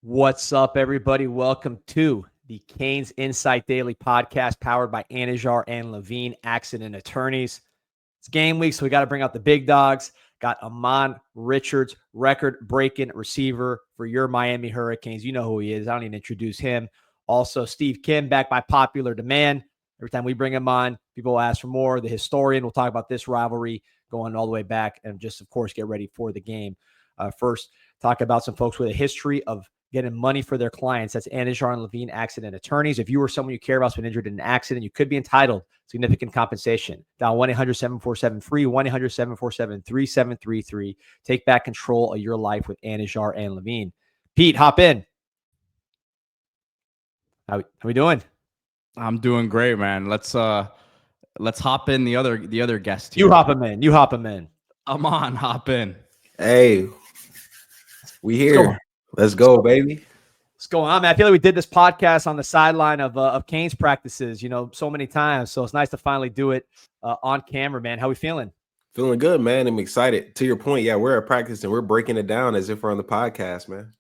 What's up, everybody? Welcome to the CanesInSight Daily Podcast, powered by Anajar and Levine Accident Attorneys. It's game week, so we got to bring out the big dogs. Got Ahmmon Richards, record-breaking receiver for your Miami Hurricanes. You know who he is. I don't need to introduce him. Also, Steve Kim, back by popular demand. Every time we bring him on, people will ask for more. The historian will talk about this rivalry going all the way back and just, of course, get ready for the game. First, talk about some folks with a history of getting money for their clients. That's Anajar and Levine Accident Attorneys. If you or someone you care about has been injured in an accident, you could be entitled to significant compensation. Dial 1-800-747-FREE, 1-800-747-3733. Take back control of your life with Anajar and Levine. Pete, hop in. How we doing? I'm doing great, man. Let's hop in the other guest here. You hop him in. Ahmmon, hop in. Hey, we here. Let's go, baby. What's going on, man? I feel like we did this podcast on the sideline of Canes practices, so many times. So it's nice to finally do it on camera, man. How we feeling? Feeling good, man. I'm excited. To your point, yeah, we're at practice and we're breaking it down as if we're on the podcast, man.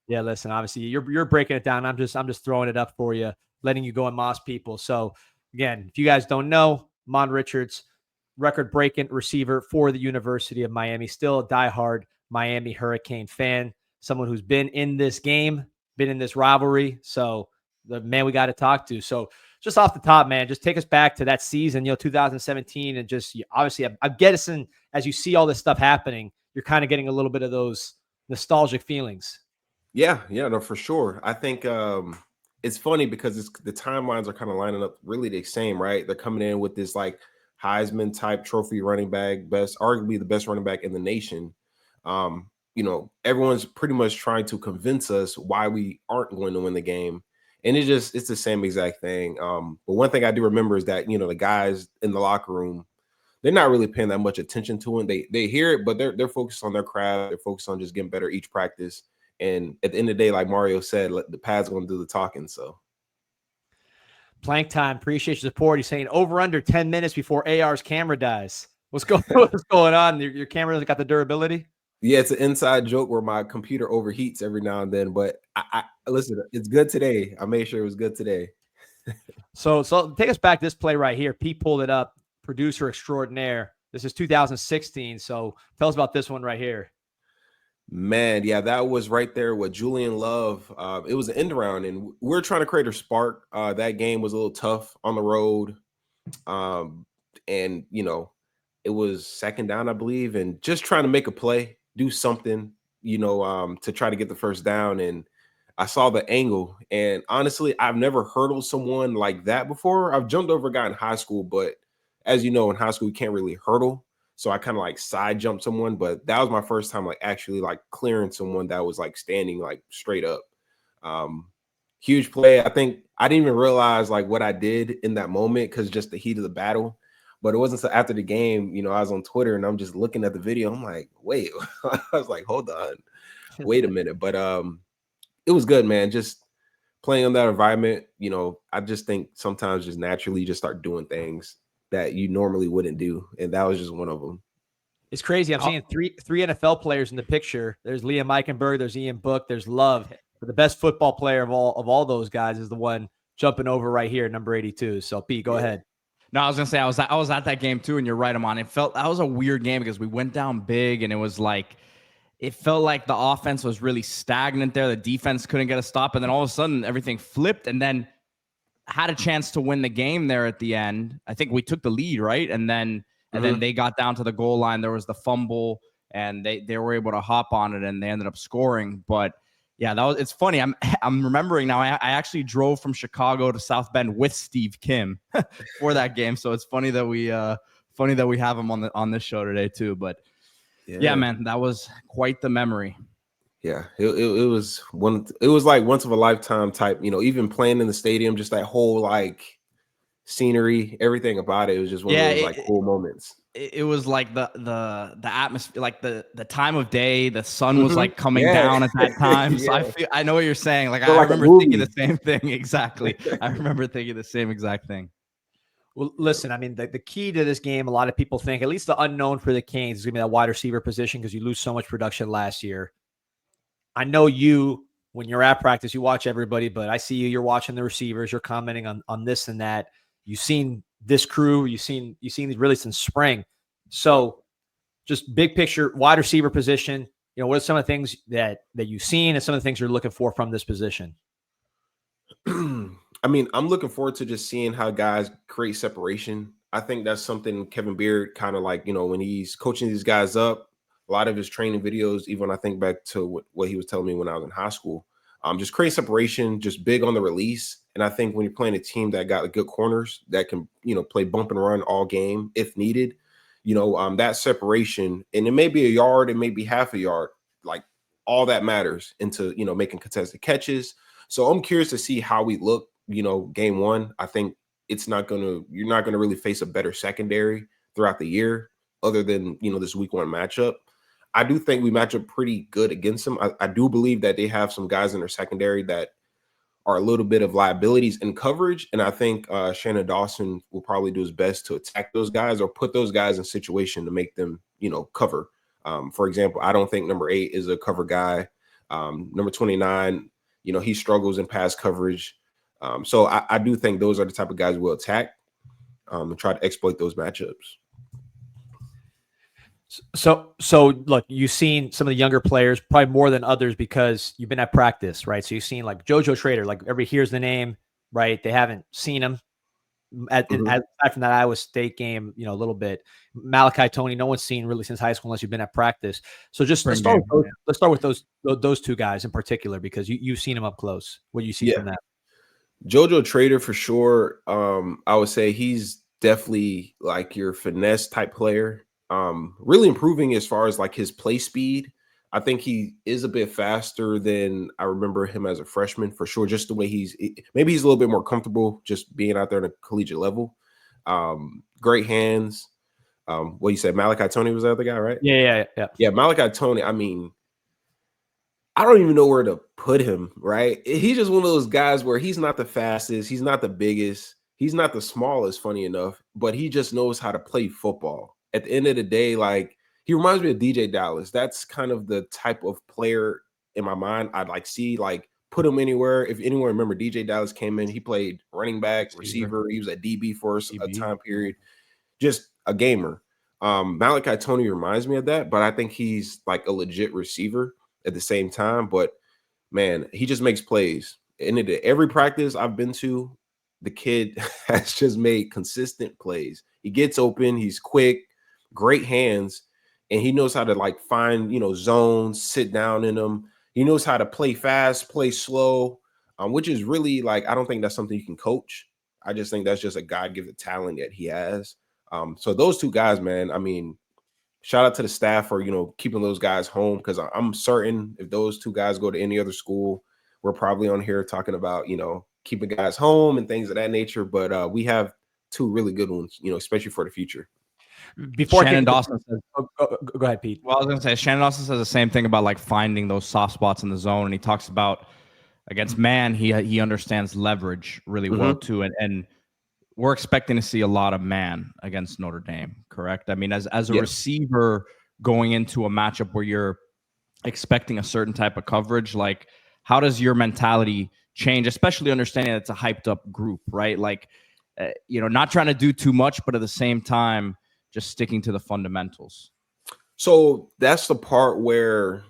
Yeah, listen, obviously you're breaking it down. I'm just throwing it up for you, letting you go and moss people. So again, if you guys don't know, Ahmmon Richards, record-breaking receiver for the University of Miami, still a diehard Miami Hurricane fan. Someone who's been in this game, been in this rivalry. So the man we got to talk to. So just off the top, man, just take us back to that season, 2017. And just obviously, I'm guessing as you see all this stuff happening, you're kind of getting a little bit of those nostalgic feelings. Yeah, no, for sure. I think it's funny because the timelines are kind of lining up really the same, right? They're coming in with this like Heisman type trophy running back, arguably the best running back in the nation. Everyone's pretty much trying to convince us why we aren't going to win the game. And it's the same exact thing. But one thing I do remember is that, the guys in the locker room, they're not really paying that much attention to it. They hear it, but they're focused on their craft. They're focused on just getting better each practice. And at the end of the day, like Mario said, the pad's going to do the talking. So Plank time. Appreciate your support. He's saying over under 10 minutes before AR's camera dies. What's going on? Your camera's got the durability? Yeah, it's an inside joke where my computer overheats every now and then, but I listen, it's good today. I made sure it was good today. So take us back this play right here. Pete pulled it up, producer extraordinaire. This is 2016. So tell us about this one right here. Man, yeah, that was right there with Julian Love. It was an end around, and we're trying to create a spark. That game was a little tough on the road. And it was second down, I believe, and just trying to make a play. Do something, to try to get the first down. And I saw the angle. And honestly, I've never hurdled someone like that before. I've jumped over a guy in high school, but as you know, in high school, you can't really hurdle. So I kind of like side jumped someone, but that was my first time like actually like clearing someone that was like standing like straight up. Huge play. I think I didn't even realize like what I did in that moment because just the heat of the battle. But it wasn't until after the game, I was on Twitter and I'm just looking at the video. I'm like, wait, I was like, hold on, wait a minute. But it was good, man. Just playing in that environment, I just think sometimes just naturally just start doing things that you normally wouldn't do. And that was just one of them. It's crazy. I'm seeing three NFL players in the picture. There's Liam Eichenberg, there's Ian Book, there's Love. But the best football player of all those guys is the one jumping over right here, number 82. So Pete, go ahead. No, I was gonna say I was at that game too, and you're right, Ahmmon. That was a weird game because we went down big, and it felt like the offense was really stagnant there. The defense couldn't get a stop, and then all of a sudden everything flipped, and then had a chance to win the game there at the end. I think we took the lead, right? And then they got down to the goal line. There was the fumble, and they were able to hop on it, and they ended up scoring. But yeah, it's funny. I'm remembering now. I actually drove from Chicago to South Bend with Steve Kim for that game. So it's funny that we have him on this show today too. But yeah, man, that was quite the memory. Yeah, it was like once of a lifetime type. Even playing in the stadium, just that whole like scenery, everything about it was just one of those like cool moments. It was like the atmosphere, like the time of day, the sun was like coming down at that time. So I know what you're saying. Like, I remember thinking the same thing. Exactly. I remember thinking the same exact thing. Well, listen, I mean, the key to this game, a lot of people think, at least the unknown for the Canes is going to be that wide receiver position because you lose so much production last year. I know you when you're at practice, you watch everybody, but I see you're watching the receivers, you're commenting on this and that. You've seen this crew, you've seen really since spring. So just big picture, wide receiver position, what are some of the things that you've seen and some of the things you're looking for from this position? I mean, I'm looking forward to just seeing how guys create separation. I think that's something Kevin Beard kind of like, when he's coaching these guys up, a lot of his training videos, even when I think back to what he was telling me when I was in high school, just create separation, just big on the release. And I think when you're playing a team that got good corners that can, play bump and run all game if needed, that separation, and it may be a yard, it may be half a yard, like all that matters into, making contested catches. So I'm curious to see how we look, game one. I think you're not going to really face a better secondary throughout the year other than, this week one matchup. I do think we match up pretty good against them. I do believe that they have some guys in their secondary that are a little bit of liabilities in coverage. And I think Shannon Dawson will probably do his best to attack those guys or put those guys in situation to make them, cover. For example, I don't think number 8 is a cover guy. Number 29, he struggles in pass coverage. So I do think those are the type of guys we'll attack and try to exploit those matchups. So look, you've seen some of the younger players probably more than others because you've been at practice, right? So you've seen like JoJo Trader, like everybody hears the name, right? They haven't seen him aside from that Iowa State game, a little bit. Malachi Tony, no one's seen really since high school unless you've been at practice. So just let's start with those two guys in particular because you've seen them up close. What do you see from that? JoJo Trader for sure. I would say he's definitely like your finesse type player. Really improving as far as like his play speed. I think he is a bit faster than I remember him as a freshman for sure. Just the way maybe he's a little bit more comfortable just being out there at a collegiate level. Great hands. What you said, Malachi Tony was the other guy, right? Yeah. Malachi Tony. I mean, I don't even know where to put him, right? He's just one of those guys where he's not the fastest, he's not the biggest, he's not the smallest, funny enough, but he just knows how to play football. At the end of the day, like he reminds me of DJ Dallas. That's kind of the type of player in my mind I'd like see, like put him anywhere. If anyone remember, DJ Dallas came in, he played running back, receiver. He was at DB for a time period, just a gamer. Malachi Tony reminds me of that, but I think he's like a legit receiver at the same time. But man, he just makes plays. And every practice I've been to, the kid has just made consistent plays. He gets open, he's quick, great hands, and he knows how to like find, zones, sit down in them. He knows how to play fast, play slow, which is really like, I don't think that's something you can coach. I just think that's just a God-given talent that he has. So those two guys, man, I mean, shout out to the staff for, keeping those guys home, because I'm certain if those two guys go to any other school, we're probably on here talking about, keeping guys home and things of that nature. But we have two really good ones, especially for the future. Before Shannon Dawson says, go ahead, Pete. Well, I was going to say, Shannon Dawson says the same thing about like finding those soft spots in the zone. And he talks about against man, he understands leverage really well too. And we're expecting to see a lot of man against Notre Dame, correct? I mean, as a receiver going into a matchup where you're expecting a certain type of coverage, like how does your mentality change, especially understanding that it's a hyped up group, right? Like, not trying to do too much, but at the same time, just sticking to the fundamentals. So that's the part where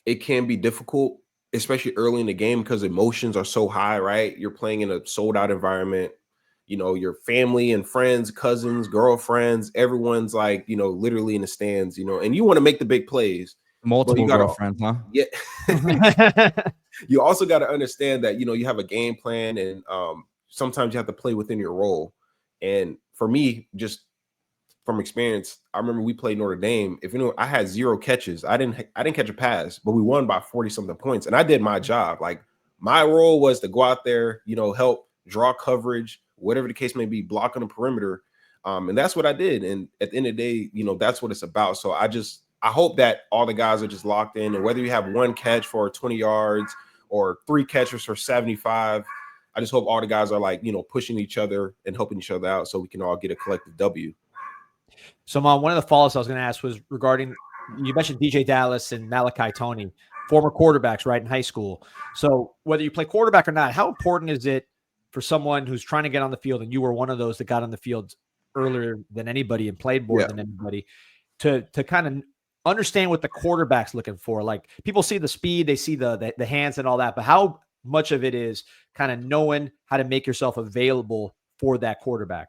it can be difficult, especially early in the game, because emotions are so high, right? You're playing in a sold out environment. Your family and friends, cousins, girlfriends, everyone's like, literally in the stands, and you want to make the big plays. Multiple girlfriends, huh? Yeah. You also got to understand that, you have a game plan, and sometimes you have to play within your role. And for me, just from experience, I remember we played Notre Dame. I had 0 catches. I didn't catch a pass, but we won by 40-something points. And I did my job. Like my role was to go out there, help draw coverage, whatever the case may be, block on the perimeter. And that's what I did. And at the end of the day, that's what it's about. So I hope that all the guys are just locked in, and whether you have 1 catch for 20 yards or 3 catches for 75, I just hope all the guys are like, pushing each other and helping each other out so we can all get a collective W. So, Mom, one of the follow-ups I was going to ask was regarding, you mentioned DJ Dallas and Malachi Tony. former quarterbacks, right, in high school. So whether you play quarterback or not, how important is it for someone who's trying to get on the field, and you were one of those that got on the field earlier than anybody and played more than anybody, to kind of understand what the quarterback's looking for? Like, people see the speed, they see the hands and all that, but how much of it is kind of knowing how to make yourself available for that quarterback?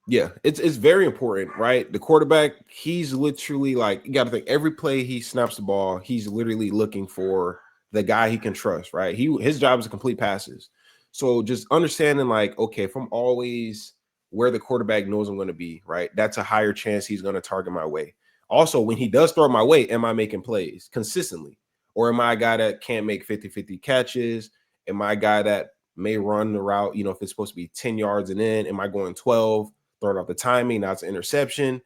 Yeah, it's very important, right? The quarterback, he's literally like, you got to think every play he snaps the ball, he's literally looking for the guy he can trust, right? His job is to complete passes. So just understanding, like, okay, if I'm always where the quarterback knows I'm going to be, right, that's a higher chance he's going to target my way. Also, when he does throw my way, am I making plays consistently? Or am I a guy that can't make 50-50 catches? Am I a guy that may run the route, you know, if it's supposed to be 10 yards and in, am I going 12, throwing off the timing, now it's an interception?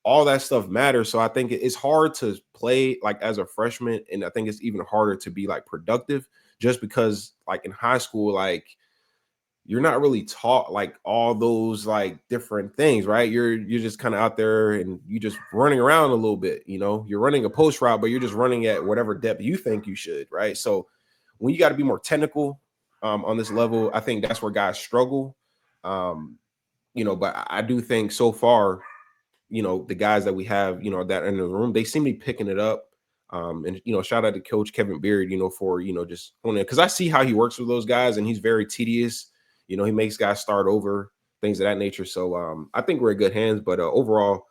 All that stuff matters. So I think it's hard to play like as a freshman, and I think it's even harder to be like productive, just because like in high school, like you're not really taught like all those like different things, right? You're just kind of out there and you just running around a little bit, you know, you're running a post route, but you're just running at whatever depth you think you should, right? So when you got to be more technical on this level, I think that's where guys struggle. You know, but I do think so far, you know, the guys that we have, you know, that in the room, they seem to be picking it up. And, you know, shout out to Coach Kevin Beard, you know, for, you know, just honing it, because I see how he works with those guys, and he's very tedious. You know, he makes guys start over, things of that nature. So I think we're in good hands, but overall,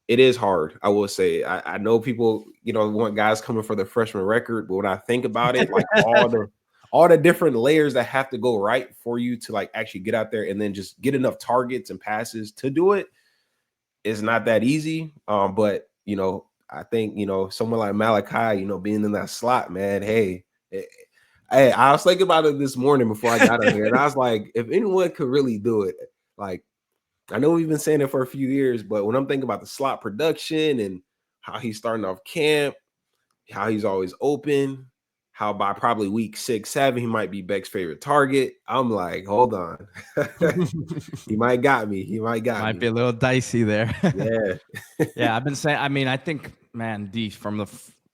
it is hard. I will say, I know people, you know, want guys coming for the freshman record, but when I think about it, like all the different layers that have to go right for you to like actually get out there and then just get enough targets and passes to do it is not that easy. But, you know, I think, you know, someone like Malachi, you know, being in that slot, man, hey, I was thinking about it this morning before I got up here, and I was like, if anyone could really do it, like, I know we've been saying it for a few years, but when I'm thinking about the slot production and how he's starting off camp, how he's always open, how by probably week 6, 7, he might be Beck's favorite target, I'm like, hold on. He might got me. He might got me. Might be a little dicey there. Yeah. Yeah, I've been saying, I mean, I think, man, D, from the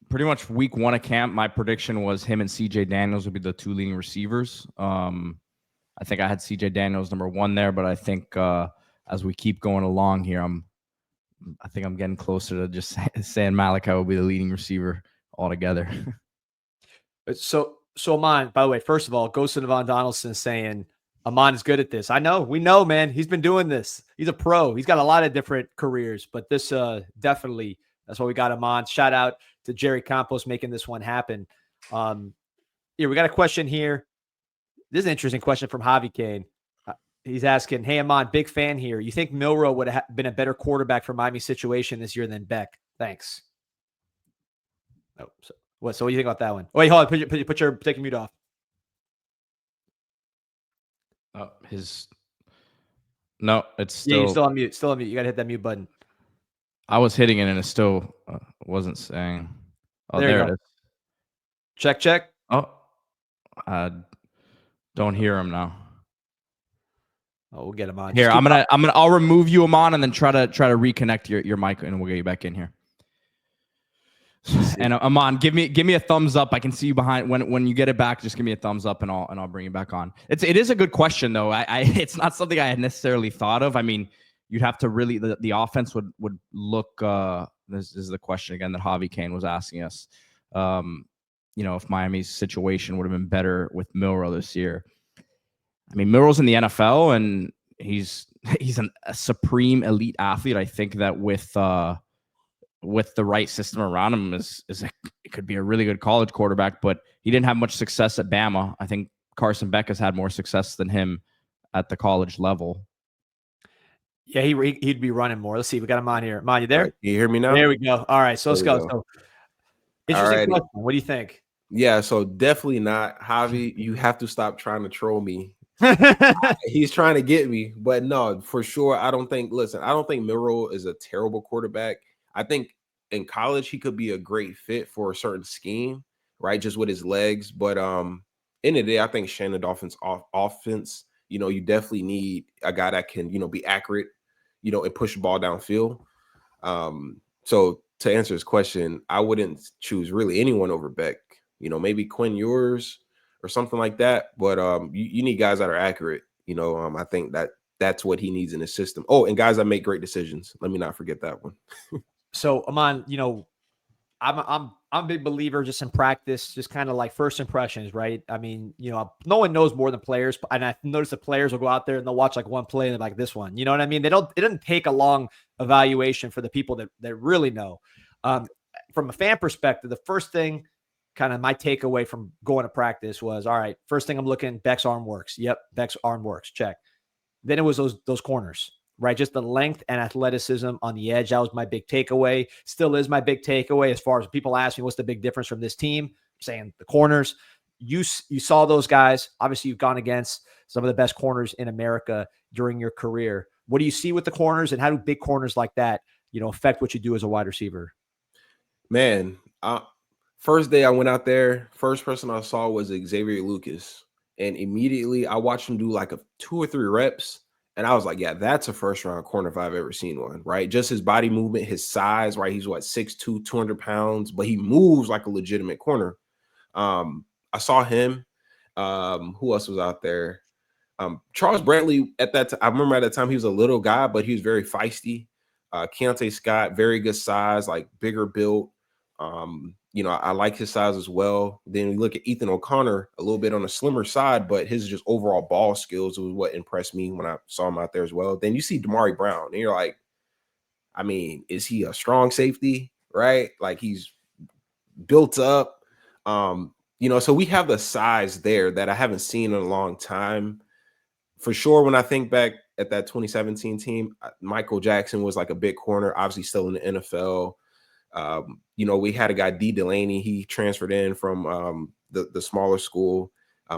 pretty much week 1 of camp, my prediction was him and CJ Daniels would be the 2 leading receivers. I think I had CJ Daniels number 1 there, but I think as we keep going along here, I think I'm getting closer to just saying Malachi will be the leading receiver altogether. So Ahmmon, by the way, first of all, Ghost of Von Donaldson saying Ahmmon is good at this. I know, we know, man. He's been doing this. He's a pro. He's got a lot of different careers, but this definitely, that's why we got Ahmmon. Shout out to Jerry Campos making this one happen. Yeah, we got a question here. This is an interesting question from Javi Kane. He's asking, hey, Ahmmon, big fan here. You think Milroe would have been a better quarterback for Miami's situation this year than Beck? Thanks. Oh, so what do you think about that one? Oh, wait, hold on. Take your mute off. Oh, no, it's still. Yeah, you're still on mute. Still on mute. You got to hit that mute button. I was hitting it and it still wasn't saying. Oh, there it is. Check. Oh, I don't hear him now. Oh, we'll get him on. Here, I'll remove you, Ahmmon, and then try to reconnect your mic, and we'll get you back in here. And Ahmmon, give me a thumbs up. I can see you behind. When you get it back, just give me a thumbs up, and I'll bring you back on. It is a good question though. It's not something I had necessarily thought of. I mean, you'd have to really the offense would look. This is the question again that Javi Kane was asking us. You know, if Miami's situation would have been better with Milroe this year. I mean, Milroe's in the NFL and he's a supreme elite athlete. I think that with the right system around him it could be a really good college quarterback, but he didn't have much success at Bama. I think Carson Beck has had more success than him at the college level. Yeah, he'd be running more. Let's see. We got him on here. Ahmmon, you there? Right, can you hear me now? There we go. All right, so let's go. So, interesting question. What do you think? Yeah, so definitely not. Javi, you have to stop trying to troll me. He's trying to get me, but no, for sure. I don't think Milroe is a terrible quarterback. I think in college he could be a great fit for a certain scheme, right? Just with his legs. But in the day, I think Shannon Dolphins offense, you know, you definitely need a guy that can, you know, be accurate, you know, and push the ball downfield. So to answer his question, I wouldn't choose really anyone over Beck. maybe Quinn Ewers or something like that. But you need guys that are accurate. I think that's what he needs in his system. Oh, and guys that make great decisions. Let me not forget that one. So Ahmmon, I'm a big believer just in practice, just kind of like first impressions, right? I mean, no one knows more than players, and I notice the players will go out there and they'll watch like one play and they're like this one. You know what I mean? It didn't take a long evaluation for the people that really know. From a fan perspective, the first thing, kind of my takeaway from going to practice was, all right, first thing I'm looking, Beck's arm works. Yep, Beck's arm works. Check. Then it was those corners, right? Just the length and athleticism on the edge. That was my big takeaway. Still is my big takeaway as far as people ask me, what's the big difference from this team? I'm saying the corners. You saw those guys. Obviously, you've gone against some of the best corners in America during your career. What do you see with the corners, and how do big corners like that, affect what you do as a wide receiver? Man, first day I went out there, first person I saw was Xavier Lucas. And immediately I watched him do like 2 or 3 reps. And I was like, yeah, that's a first round corner if I've ever seen one, right? Just his body movement, his size, right? He's 6'2", 200 pounds, but he moves like a legitimate corner. I saw him. Who else was out there? Charles Brantley at that time. I remember at that time he was a little guy, but he was very feisty. Keontae Scott, very good size, like bigger built. I like his size as well. Then we look at Ethan O'Connor, a little bit on the slimmer side, but his just overall ball skills was what impressed me when I saw him out there as well. Then you see Damari Brown, and you're like, I mean, is he a strong safety, right? Like he's built up. So we have the size there that I haven't seen in a long time. For sure, when I think back at that 2017 team, Michael Jackson was like a big corner, obviously still in the NFL. We had a guy, D. Delaney. He transferred in from the smaller school,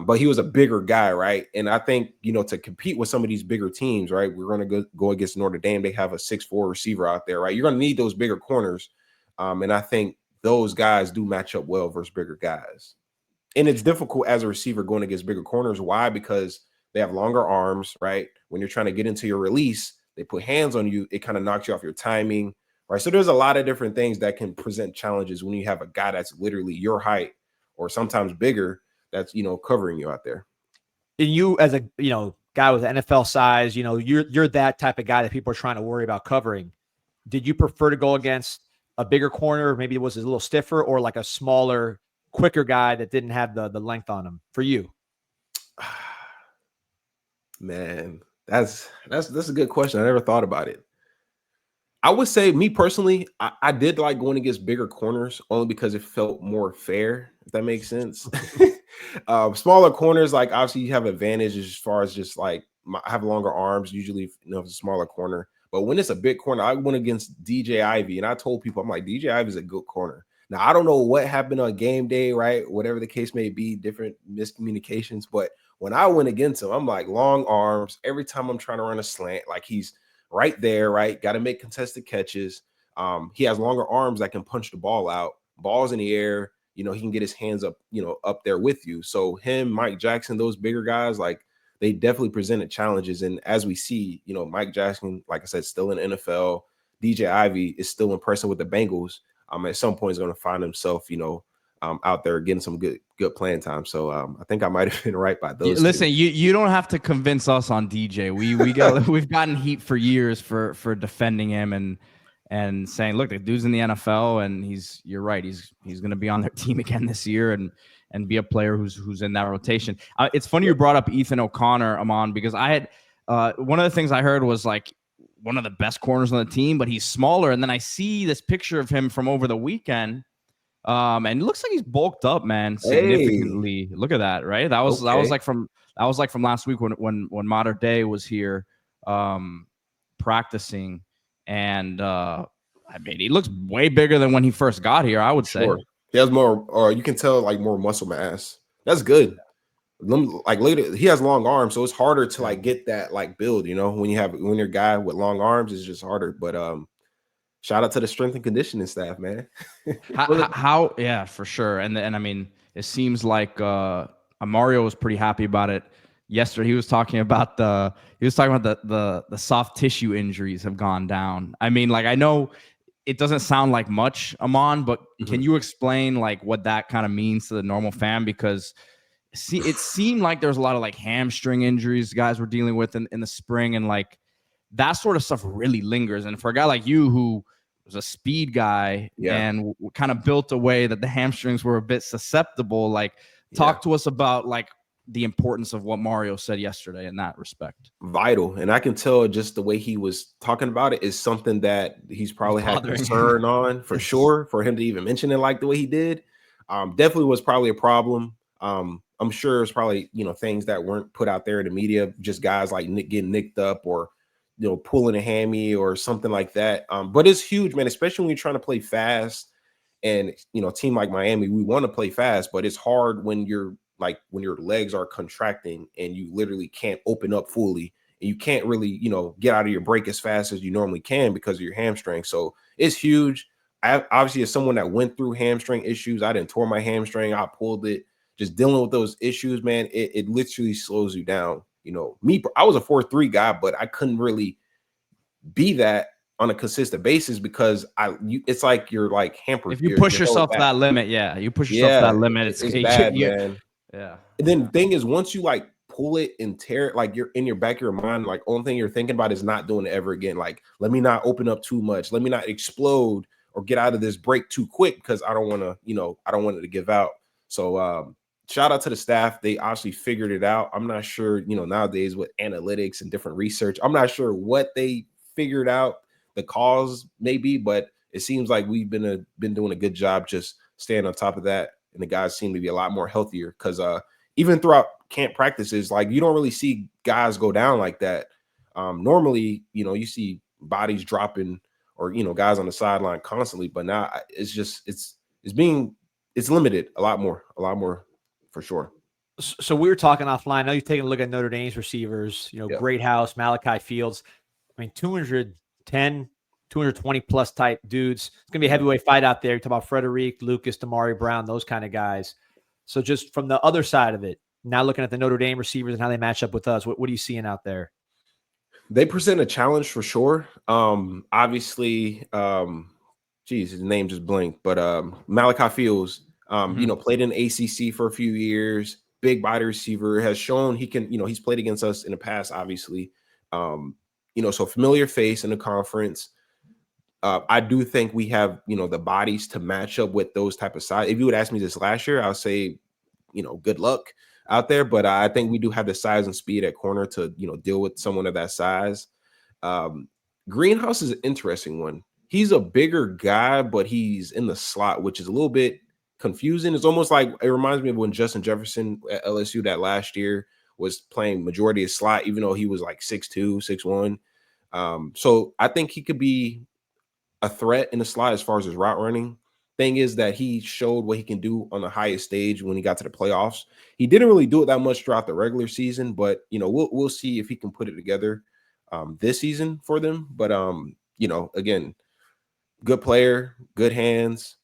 but he was a bigger guy, right? And I think, to compete with some of these bigger teams, right, we're going to go against Notre Dame. They have a 6'4" receiver out there, right? You're going to need those bigger corners. And I think those guys do match up well versus bigger guys. And it's difficult as a receiver going against bigger corners. Why? Because they have longer arms, right? When you're trying to get into your release, they put hands on you. It kind of knocks you off your timing. Right. So there's a lot of different things that can present challenges when you have a guy that's literally your height or sometimes bigger that's, covering you out there. And you as a, guy with NFL size, you're that type of guy that people are trying to worry about covering. Did you prefer to go against a bigger corner? Maybe it was a little stiffer, or like a smaller, quicker guy that didn't have the length on him for you? Man, that's a good question. I never thought about it. I would say, me personally, I did like going against bigger corners only because it felt more fair, if that makes sense. Smaller corners, like obviously you have advantage as far as just like I have longer arms, usually if it's a smaller corner. But when it's a big corner, I went against DJ Ivy, and I told people, I'm like, DJ Ivy is a good corner. Now, I don't know what happened on game day, right? Whatever the case may be, different miscommunications. But when I went against him, I'm like, long arms. Every time I'm trying to run a slant, like he's right there, right? Got to make contested catches. He has longer arms that can punch the ball out. Ball's in the air. He can get his hands up, up there with you. So him, Mike Jackson, those bigger guys, like they definitely presented challenges. And as we see, Mike Jackson, like I said, still in the NFL. DJ Ivy is still impressive with the Bengals. At some point, he's going to find himself, out there getting some good playing time. So I think I might have been right by those. Listen, you don't have to convince us on DJ. We've gotten heat for years for defending him and saying, look, the dude's in the NFL, and you're right. He's going to be on their team again this year and be a player who's in that rotation. It's funny you brought up Ethan O'Connor, Ahmmon, because I had one of the things I heard was like one of the best corners on the team, but he's smaller. And then I see this picture of him from over the weekend. And it looks like he's bulked up, man, significantly. Hey. Look at that, right? That was like from last week when Mater Day was here practicing, and he looks way bigger than when he first got here, I would say. He has more, or you can tell like more muscle mass. That's good. Like later, he has long arms, so it's harder to like get that like build. When you're a guy with long arms, it's just harder. But shout out to the strength and conditioning staff, man. how yeah, for sure. And I mean, it seems like Mario was pretty happy about it yesterday. He was talking about the soft tissue injuries have gone down. I mean, like I know it doesn't sound like much, Ahmmon, but can you explain like what that kind of means to the normal fan? Because it seemed like there's a lot of like hamstring injuries guys were dealing with in the spring, and like that sort of stuff really lingers. And for a guy like you who was a speed guy and kind of built a way that the hamstrings were a bit susceptible, like talk to us about like the importance of what Mario said yesterday in that respect. Vital. And I can tell just the way he was talking about it is something that he's probably had concern on for sure, for him to even mention it like the way he did. Definitely was probably a problem. I'm sure it's probably, you know, things that weren't put out there in the media, just guys like getting nicked up or, you know, pulling a hammy or something like that. But it's huge, man, especially when you're trying to play fast. And, you know, a team like Miami, we want to play fast, but it's hard when you're like when your legs are contracting and you literally can't open up fully and you can't really, you know, get out of your break as fast as you normally can because of your hamstring. So it's huge. I obviously, as someone that went through hamstring issues, I didn't tore my hamstring. I pulled it. Just dealing with those issues, man, it literally slows you down. You know, I was a 4.3 guy, but I couldn't really be that on a consistent basis because it's like you're like hampered. If you push yourself to that limit, you push yourself to that limit. It's bad, man. Yeah. And then the thing is, once you like pull it and tear it, like you're in your back of your mind, like only thing you're thinking about is not doing it ever again. Like, let me not open up too much. Let me not explode or get out of this break too quick because I don't want to, you know, I don't want it to give out. So shout out to the staff. They obviously figured it out. I'm not sure, you know, nowadays with analytics and different research, I'm not sure what they figured out the cause maybe, but it seems like we've been doing a good job just staying on top of that. And the guys seem to be a lot more healthier because even throughout camp practices, like you don't really see guys go down like that. Normally, you know, you see bodies dropping or, you know, guys on the sideline constantly, but now it's just, it's limited a lot more for sure. So we were talking offline. I know you've taken a look at Notre Dame's receivers, you know, Great House, Malachi Fields. I mean, 210, 220 plus type dudes. It's going to be a heavyweight fight out there. You talk about Frederic, Lucas, Damari Brown, those kind of guys. So just from the other side of it, now looking at the Notre Dame receivers and how they match up with us, what are you seeing out there? They present a challenge for sure. Obviously, his name just blinked, but Malachi Fields, you know, played in ACC for a few years, big body receiver, has shown he can, you know, he's played against us in the past, obviously. You know, so familiar face in the conference. I do think we have, you know, the bodies to match up with those type of size. If you would ask me this last year, I'll say, you know, good luck out there. But I think we do have the size and speed at corner to, you know, deal with someone of that size. Greenhouse is an interesting one. He's a bigger guy, but he's in the slot, which is a little bit confusing. It's almost like it reminds me of when Justin Jefferson at LSU that last year was playing majority of slot, even though he was like 6'2", 6'1". So I think he could be a threat in the slot as far as his route running. Thing is that he showed what he can do on the highest stage when he got to the playoffs. He didn't really do it that much throughout the regular season, but you know, we'll see if he can put it together this season for them. But you know, again, good player, good hands.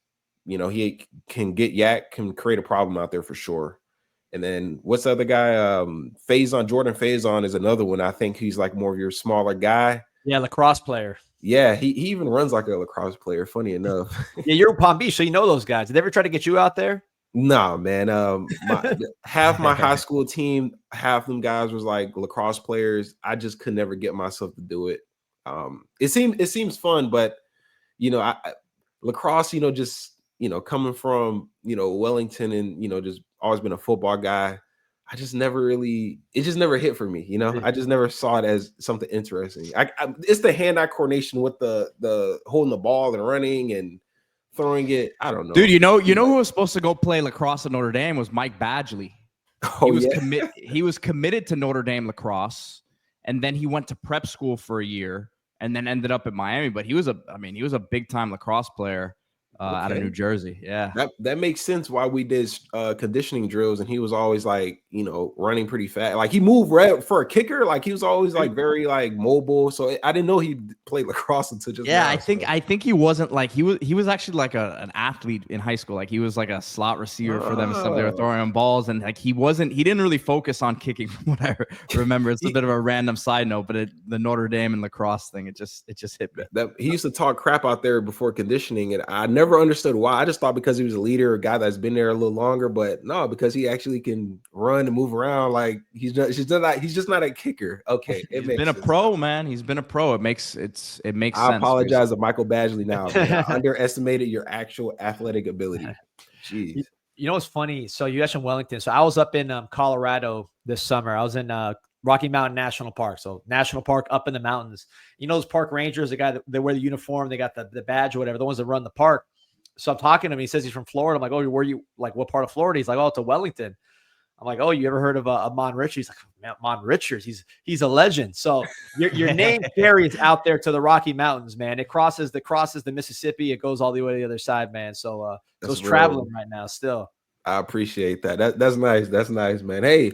You know, he can get yak, can create a problem out there for sure. And then what's the other guy? Jordan Faison is another one. I think he's like more of your smaller guy. Yeah, lacrosse player. Yeah, he even runs like a lacrosse player, funny enough. Yeah, you're in Palm Beach, so you know those guys. Did they ever try to get you out there? No, man. Half my high school team, half them guys was like lacrosse players. I just could never get myself to do it. It seems fun, but you know, lacrosse, you know, just, you know, coming from, you know, Wellington and, you know, just always been a football guy. I just never it just never hit for me. You know, I just never saw it as something interesting. It's the hand-eye coordination with the holding the ball and running and throwing it. I don't know. Dude, you know who was supposed to go play lacrosse at Notre Dame was Mike Badgley. He was committed to Notre Dame lacrosse, and then he went to prep school for a year and then ended up at Miami. But he was a big-time lacrosse player. out of New Jersey. Yeah. That makes sense why we did conditioning drills, and he was always like, you know, running pretty fast. Like he moved for a kicker. Like he was always like very like mobile. So I didn't know he played lacrosse until just now. I think he wasn't like he was actually like an athlete in high school. Like he was like a slot receiver for them and stuff. They were throwing him balls, and like he didn't really focus on kicking from what I remember. It's a bit of a random side note, but the Notre Dame and lacrosse thing, it just hit me. That he used to talk crap out there before conditioning, and I never understood why. I just thought because he was a leader, a guy that's been there a little longer, but no, because he actually can run and move around. Like he's just not a kicker. Okay, he's been a pro, man. He's been a pro. It makes sense. I apologize to Michael Badgley now. Man. I underestimated your actual athletic ability. Jeez. You know what's funny? So you mentioned Wellington. So I was up in Colorado this summer. I was in Rocky Mountain National Park. So National Park up in the mountains. You know those park rangers, the guy that they wear the uniform, they got the badge or whatever, the ones that run the park. So I'm talking to him. He says he's from Florida. I'm like, oh, where you like what part of Florida? He's like, oh, it's a Wellington. I'm like, oh, you ever heard of Ahmmon Richards? He's like, man, Ahmmon Richards. He's a legend. So your name carries out there to the Rocky Mountains, man. It crosses the Mississippi. It goes all the way to the other side, man. So it's traveling right now still. I appreciate that. That's nice. That's nice, man. Hey,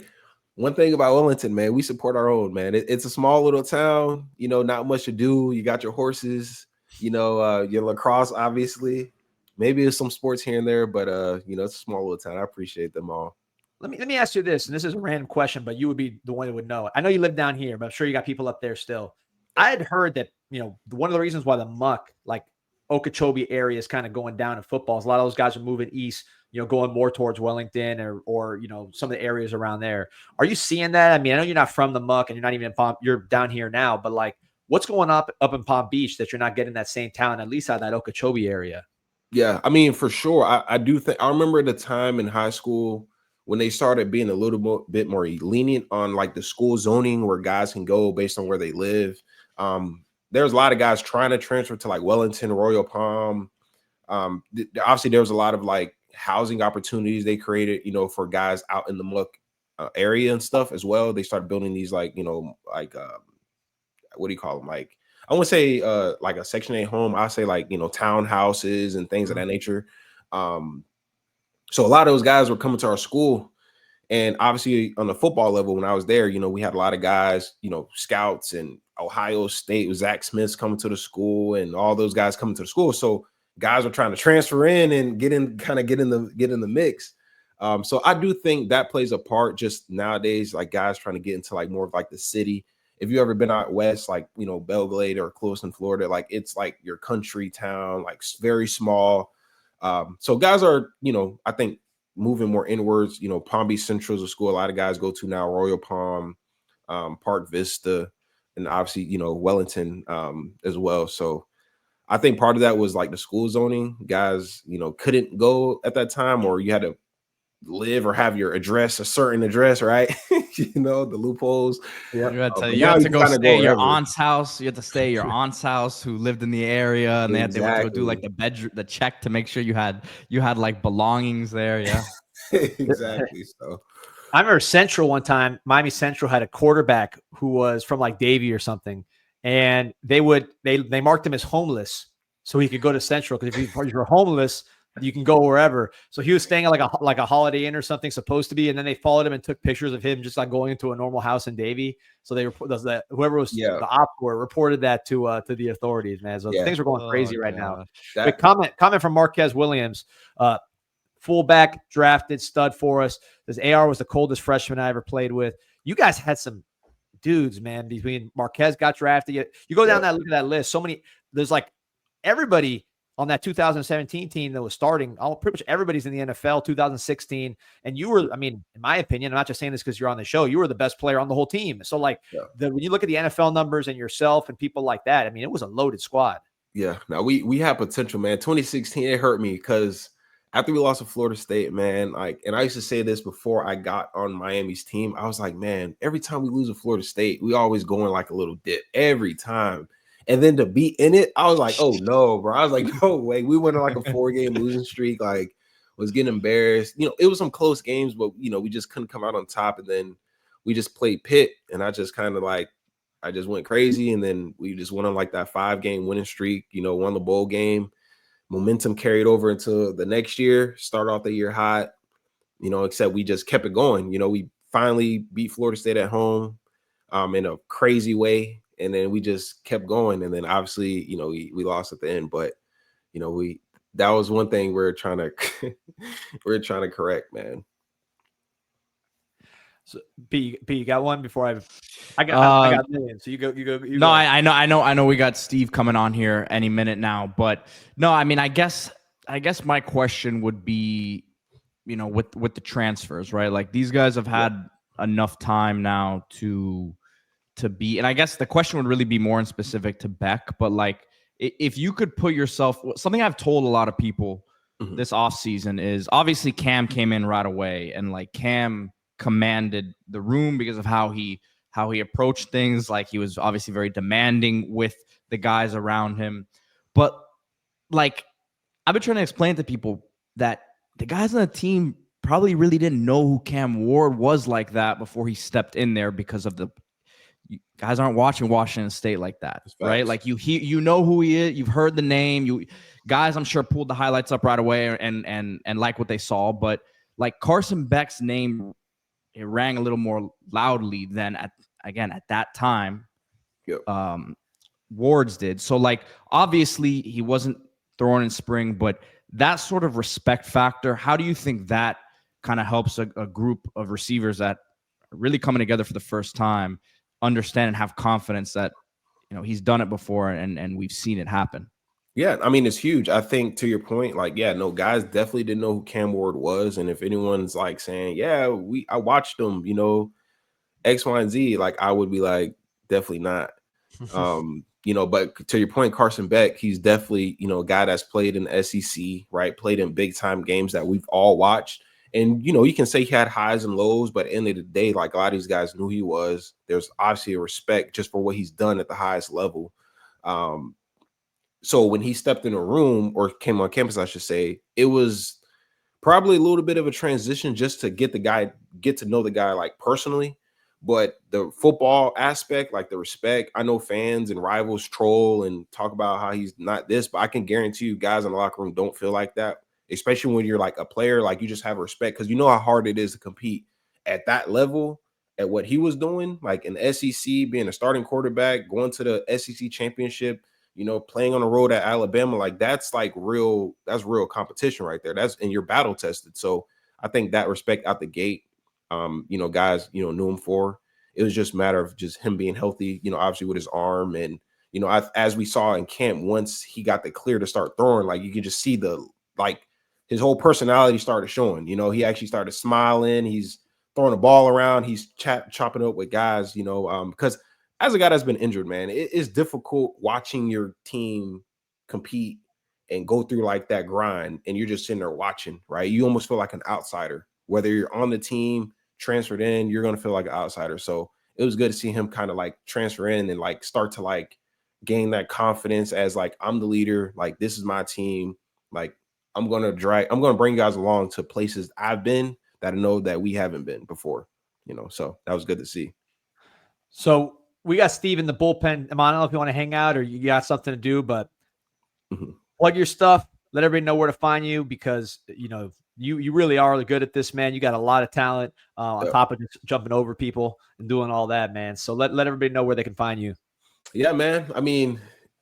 one thing about Wellington, man, we support our own, man. It's a small little town, you know, not much to do. You got your horses, you know, your lacrosse, obviously. Maybe there's some sports here and there, but you know, it's a small little town. I appreciate them all. Let me ask you this, and this is a random question, but you would be the one that would know. I know you live down here, but I'm sure you got people up there still. I had heard that, you know, one of the reasons why the muck, like Okeechobee area, is kind of going down in football is a lot of those guys are moving east, you know, going more towards Wellington or you know, some of the areas around there. Are you seeing that? I mean, I know you're not from the muck and you're not even in Palm, you're down here now, but like what's going up in Palm Beach that you're not getting that same talent, at least out of that Okeechobee area? Yeah, I mean, for sure. I do think I remember the time in high school when they started being a little bit more lenient on like the school zoning where guys can go based on where they live. There's a lot of guys trying to transfer to like Wellington, Royal Palm. Obviously, there was a lot of like housing opportunities they created, you know, for guys out in the muck area and stuff as well. They started building these like, you know, like what do you call them? Like I wouldn't say like a Section 8 home. I say like, you know, townhouses and things of that nature. So a lot of those guys were coming to our school, and obviously on the football level, when I was there, you know, we had a lot of guys, you know, scouts and Ohio State with Zach Smith's coming to the school and all those guys coming to the school. So guys were trying to transfer in and get in the mix. So I do think that plays a part just nowadays, like guys trying to get into like more of like the city. If you ever been out west, like, you know, Belgrade or Clewiston, Florida, like it's like your country town, like very small. So guys are, you know, I think moving more inwards. You know, Palm Beach Central is a school a lot of guys go to now, Royal Palm, Park Vista, and obviously, you know, Wellington as well. So I think part of that was like the school zoning. Guys, you know, couldn't go at that time, or you had to live or have your address, a certain address, right? You know, the loopholes. Yeah, you had to go stay at your aunt's house. You had to stay at your aunt's house who lived in the area, and they had to go do like the check to make sure you had like belongings there. Yeah, exactly. So I remember Central one time. Miami Central had a quarterback who was from like Davie or something, and they marked him as homeless so he could go to Central, because if you're homeless, you can go wherever. So he was staying at like a Holiday Inn or something, supposed to be, and then they followed him and took pictures of him just like going into a normal house in Davie. So they whoever was the op reported that to the authorities, man. So things are going crazy right now. But comment from Marquez Williams, fullback drafted stud for us. This AR was the coldest freshman I ever played with. You guys had some dudes, man. Between Marquez got drafted, you go down look at that list. So many. There's like everybody on that 2017 team that was starting, pretty much everybody's in the NFL 2016. And you were, I mean, in my opinion, I'm not just saying this because you're on the show, you were the best player on the whole team. So like when you look at the NFL numbers and yourself and people like that, I mean, it was a loaded squad. Yeah. Now we have potential, man. 2016, it hurt me because after we lost to Florida State, man, like, and I used to say this before I got on Miami's team, I was like, man, every time we lose to Florida State, we always go in like a little dip every time. And then to be in it, I was like, oh no, bro. I was like, no way. We went on like a 4-game losing streak, like was getting embarrassed. You know, it was some close games, but you know, we just couldn't come out on top. And then we just played Pitt, and I just kind of like, I just went crazy. And then we just went on like that 5-game winning streak, you know, won the bowl game. momentum carried over into the next year, start off the year hot, except we just kept it going. We finally beat Florida State at home in a crazy way. And then we just kept going. And then obviously, we lost at the end, but that was one thing we're trying to correct, man. So B, you got one before I got a million. So you go. No, go. I know. We got Steve coming on here any minute now, but no, I mean, I guess my question would be, with the transfers, right? Like these guys have had enough time now to be, and I guess the question would really be more in specific to Beck, but like if you could put yourself, something I've told a lot of people this offseason is obviously Cam came in right away, and like Cam commanded the room because of how he approached things. Like he was obviously very demanding with the guys around him. But like I've been trying to explain to people that the guys on the team probably really didn't know who Cam Ward was like that before he stepped in there, because of the guys aren't watching Washington State like that, right? Like you know who he is, you've heard the name. You guys, I'm sure, pulled the highlights up right away and like what they saw. But like Carson Beck's name, it rang a little more loudly than at that time. Ward's did. So like obviously he wasn't thrown in spring, but that sort of respect factor, how do you think that kind of helps a group of receivers that are really coming together for the first time understand and have confidence that he's done it before and we've seen it happen? Yeah, I mean, it's huge. I think to your point, like, guys definitely didn't know who Cam Ward was. And if anyone's like saying, I watched him, X, Y, and Z, like I would be like, definitely not. But to your point, Carson Beck, he's definitely, a guy that's played in the SEC, right? Played in big time games that we've all watched. And, you can say he had highs and lows, but at the end of the day, like a lot of these guys knew he was. There's obviously a respect just for what he's done at the highest level. So when he stepped in a room, or came on campus, I should say, it was probably a little bit of a transition just to get to know the guy like personally. But the football aspect, like the respect, I know fans and rivals troll and talk about how he's not this, but I can guarantee you guys in the locker room don't feel like that, especially when you're like a player. Like you just have respect because you know how hard it is to compete at that level, at what he was doing, like in the SEC, being a starting quarterback, going to the SEC championship, playing on the road at Alabama. Like that's real competition right there. And you're battle tested. So I think that respect out the gate, guys, knew him for. It was just a matter of just him being healthy, obviously with his arm. And, as we saw in camp, once he got the clear to start throwing, like you could just see his whole personality started showing. He actually started smiling. He's throwing the ball around. He's chopping up with guys, because as a guy that's been injured, man, it is difficult watching your team compete and go through like that grind. And you're just sitting there watching, right? You almost feel like an outsider. Whether you're on the team, transferred in, you're going to feel like an outsider. So it was good to see him kind of like transfer in and like start to like gain that confidence as like, I'm the leader. Like, this is my team. Like, I'm going to bring you guys along to places I've been that I know that we haven't been before, so that was good to see. So we got Steve in the bullpen. Ahmmon, I don't know if you want to hang out or you got something to do, but plug your stuff. Let everybody know where to find you, because, you really are good at this, man. You got a lot of talent on top of just jumping over people and doing all that, man. So let everybody know where they can find you. Yeah, man. I mean,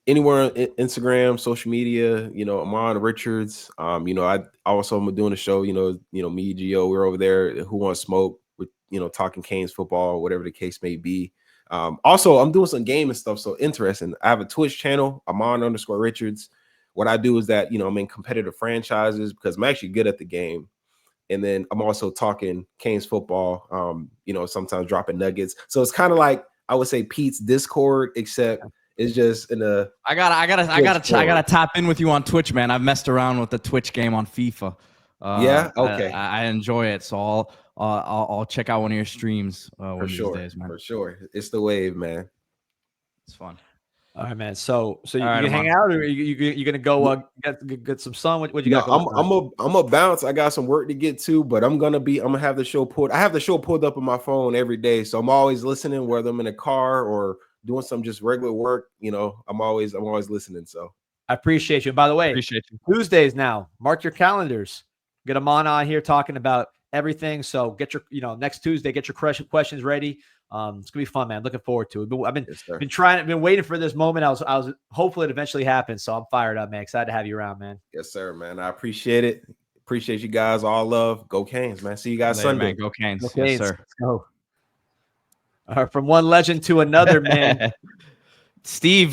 anywhere on Instagram, social media, Ahmmon Richards. I also am doing a show, me, Gio, we're over there. Who Wants Smoke? We're, talking Canes football, whatever the case may be. Also, I'm doing some game and stuff. So interesting. I have a Twitch channel, Ahmmon_Richards. What I do is that, I'm in competitive franchises because I'm actually good at the game. And then I'm also talking Canes football, sometimes dropping nuggets. So it's kind of like, I would say Pete's Discord, except it's just in a. I gotta tap in with you on Twitch, man. I've messed around with the Twitch game on FIFA. Yeah. Okay. I enjoy it. So I'll check out one of your streams one of these days, man. For sure. It's the wave, man. It's fun. All right, man. So you right, can hang out, or you gonna go get some sun? What you got? I'm a bounce. I got some work to get to, but I'm gonna have the show pulled. I have the show pulled up on my phone every day, so I'm always listening, whether I'm in a car or doing some just regular work. I'm always listening. So I appreciate you. And by the way, Appreciate you. Tuesdays now, mark your calendars. Get Ahmmon on here talking about everything. So get your, next Tuesday, get your questions ready. It's gonna be fun, man. Looking forward to it. I've been waiting for this moment. I was hopefully it eventually happens. So I'm fired up, man. Excited to have you around, man. Yes, sir, man. I appreciate it. Appreciate you guys. All love. Go Canes, man. See you guys Later, Sunday. Man. Go Canes. Go Canes. Yes, sir. Let's go. All right, from one legend to another, man. Steve